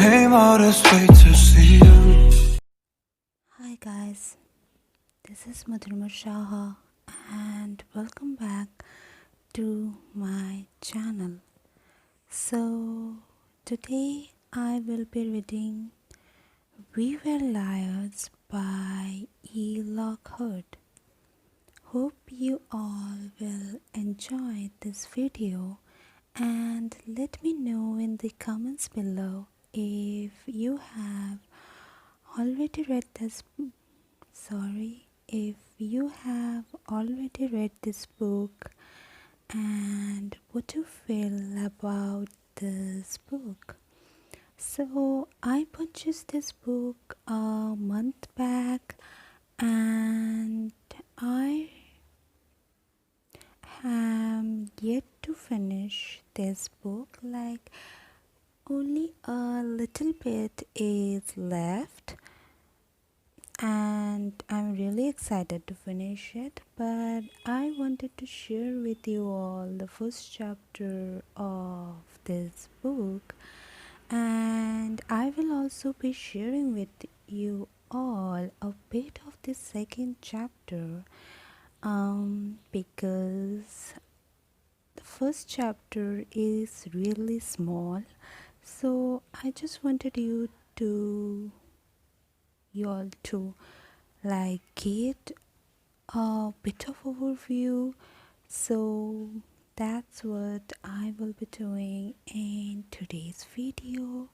came all this way to see you. Hi guys, this is Madhurma Shaha and welcome back to my channel. So today I will be reading We Were Liars by E. Lockhart. Hope you all will enjoy this video and let me know in the comments below if you have already read this if you have already read this book and what you feel about this book. So I purchased this book a month back and I am yet to finish this book. Like only a little bit is left and I'm really excited to finish it, but I wanted to share with you all the first chapter of this book, and I will also be sharing with you all a bit of the second chapter because the first chapter is really small, so I just wanted you all to like get a bit of overview. So that's what I will be doing in today's video.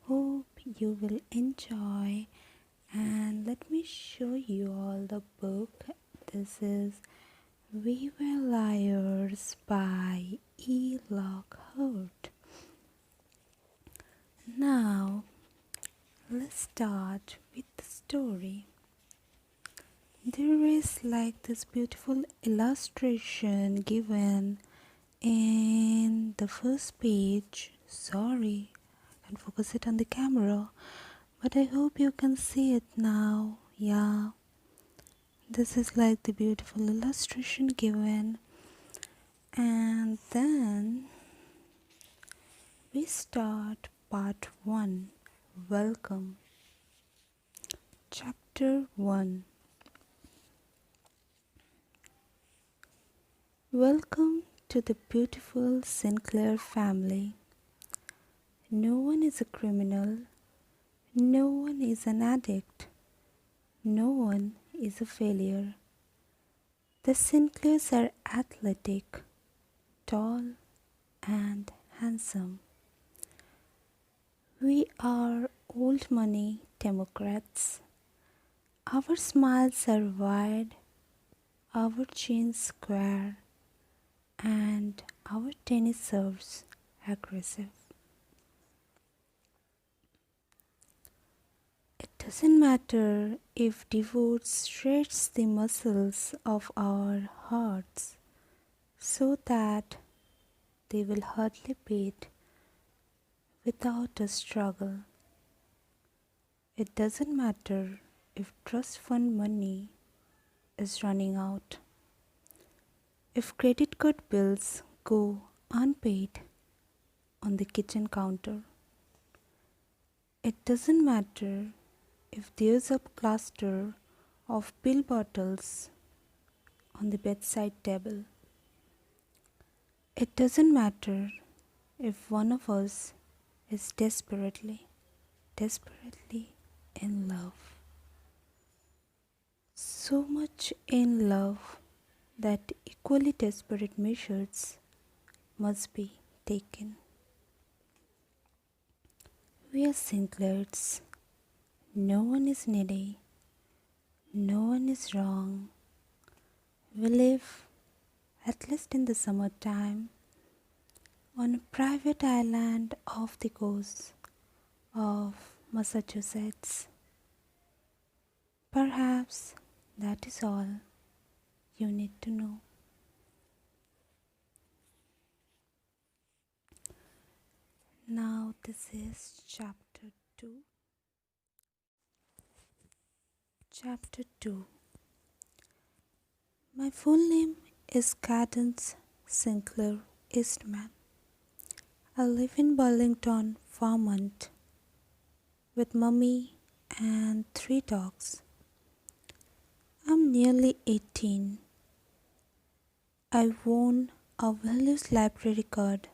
Hope you will enjoy, and let me show you all the book. This is We Were Liars by E. Lockhart. Now let's start with the story. There is like this beautiful illustration given in the first page. Sorry, I can't focus it on the camera, but I hope you can see it now. Yeah, this is like the beautiful illustration given, and then we start part 1. Welcome. Chapter 1. Welcome to the beautiful Sinclair family. No one is a criminal, no one is an addict, no one is a failure. The Sinclairs are athletic, tall, and handsome. We are old money Democrats. Our smiles are wide, our chins square, and our tennis serves aggressive. It doesn't matter if divorce shreds the muscles of our hearts so that they will hardly beat without a struggle. It doesn't matter if trust fund money is running out, if credit card bills go unpaid on the kitchen counter. It doesn't matter if there's a cluster of pill bottles on the bedside table. It doesn't matter if one of us is desperately in love. So much in love that equally desperate measures must be taken. We are Sinclairs. No one is needy. No one is wrong. We live, at least in the summertime, on a private island off the coast of Massachusetts. Perhaps that is all you need to know. Now this is chapter 2. Chapter 2. My full name is Cadence Sinclair Eastman. I live in Burlington, Vermont. with mummy and three dogs. I'm nearly 18. I own a values library card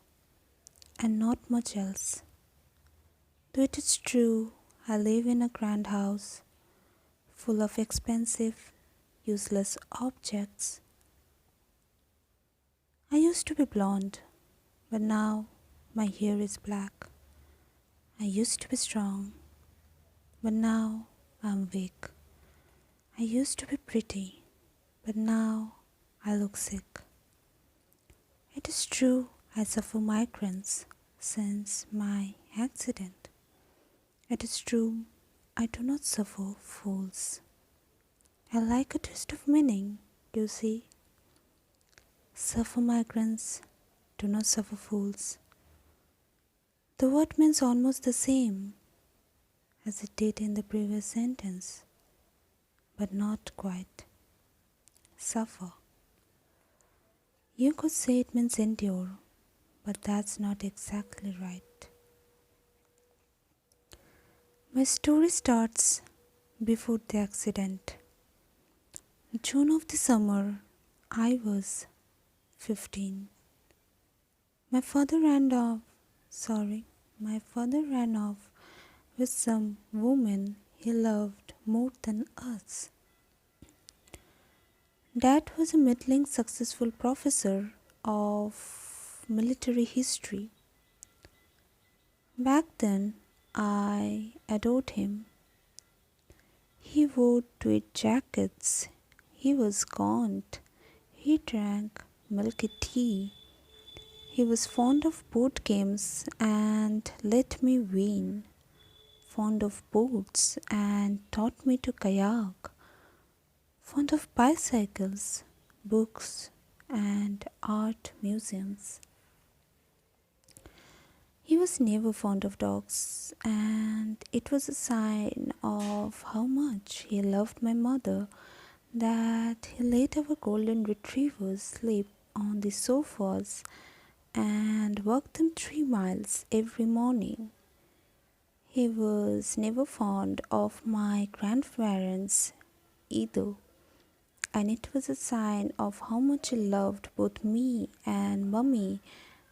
and not much else. Though it is true, I live in a grand house full of expensive, useless objects. I used to be blonde, but now my hair is black. I used to be strong, but now I'm weak. I used to be pretty, but now I look sick. It is true I suffer migraines since my accident. It is true I do not suffer fools. I like a twist of meaning, you see. Suffer migrants, do not suffer fools. The word means almost the same as it did in the previous sentence, but not quite. Suffer. You could say it means endure, but that's not exactly right. My story starts before the accident. June of the summer, I was 15. My father ran off, my father ran off with some woman he loved more than us. Dad was a middling successful professor of military history. Back then, I adored him. He wore tweed jackets. He was gaunt. He drank milky tea. He was fond of board games and let me win. Fond of boats and taught me to kayak. Fond of bicycles, books, and art museums. He was never fond of dogs, and it was a sign of how much he loved my mother that he let our golden retrievers sleep on the sofas and walked them 3 miles every morning. He was never fond of my grandparents either, and it was a sign of how much he loved both me and mummy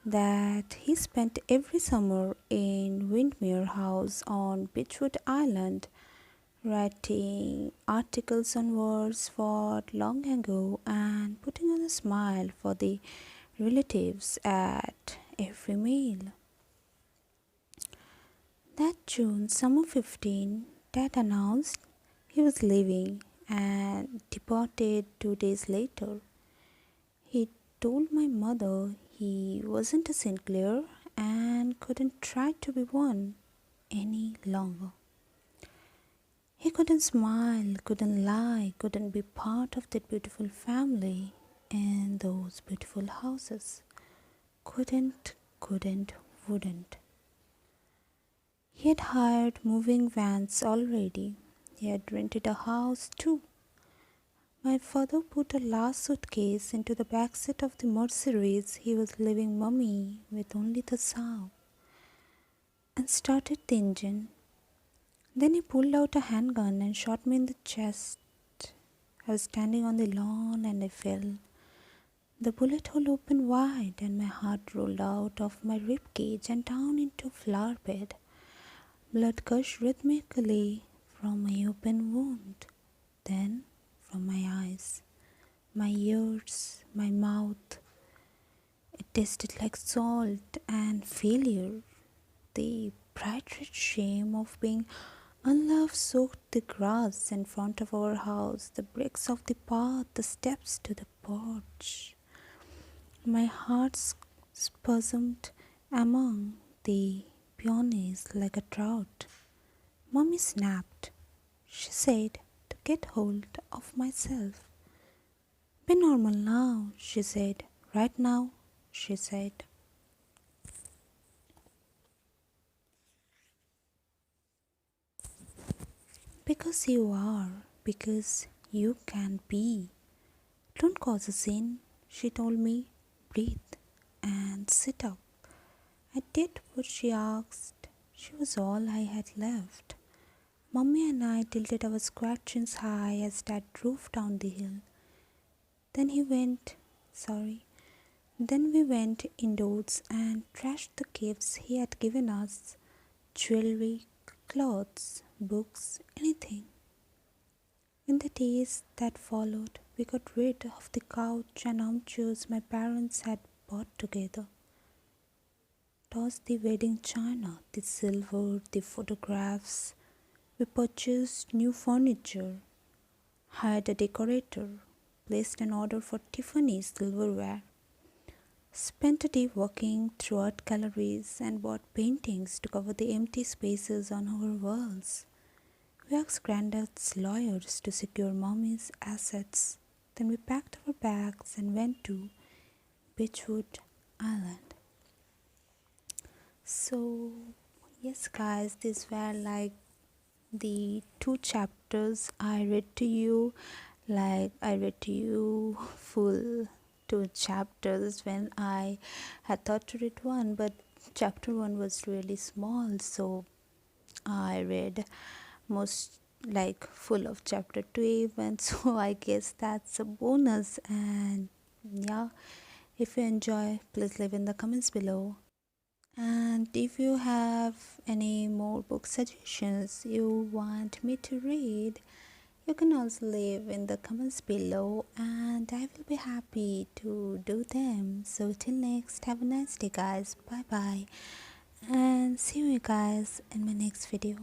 that he spent every summer in Windmere House on Beechwood Island writing articles on wars fought long ago and putting on a smile for the relatives at every meal. That June, summer 15, Dad announced he was leaving and departed 2 days later. He told my mother he wasn't a Sinclair and couldn't try to be one any longer. He couldn't smile, couldn't lie, couldn't be part of that beautiful family in those beautiful houses. Couldn't, wouldn't. He had hired moving vans already. He had rented a house too. My father put a last suitcase into the back seat of the Mercedes he was leaving mummy with only the sound and started the engine. Then he pulled out a handgun and shot me in the chest. I was standing on the lawn and I fell. The bullet hole opened wide and my heart rolled out of my rib cage and down into a flower bed. Blood gushed rhythmically from my open wound, then from my eyes, my ears, my mouth. It tasted like salt and failure. The bright red shame of being unloved soaked the grass in front of our house, the bricks of the path, the steps to the porch. My heart spasmed among the peonies like a trout. Mummy snapped. She said to get hold of myself. Be normal now, she said. Right now, she said. Because you are, because you can be. Don't cause a scene, she told me. Breathe and sit up. I did what she asked. She was all I had left. Mummy and I tilted our squadrons high as Dad drove down the hill. Then he went, sorry, then we went indoors and trashed the gifts he had given us, jewelry, clothes, books, anything. In the days that followed, we got rid of the couch and armchairs my parents had bought together. Tossed the wedding china, the silver, the photographs. We purchased new furniture, hired a decorator, placed an order for Tiffany silverware, spent a day walking through art galleries and bought paintings to cover the empty spaces on our walls. We asked Granddad's lawyers to secure Mommy's assets. Then we packed our bags and went to Beechwood Island. So, yes, guys, these were like the two chapters I read to you. Like, I read to you full two chapters when I had thought to read one, but chapter one was really small, so I read most like full of chapter 2 even. So I guess that's a bonus. And yeah, if you enjoy, please leave in the comments below. And if you have any more book suggestions you want me to read, you can also leave in the comments below and I will be happy to do them. So till next, have a nice day guys. Bye bye and see you guys in my next video.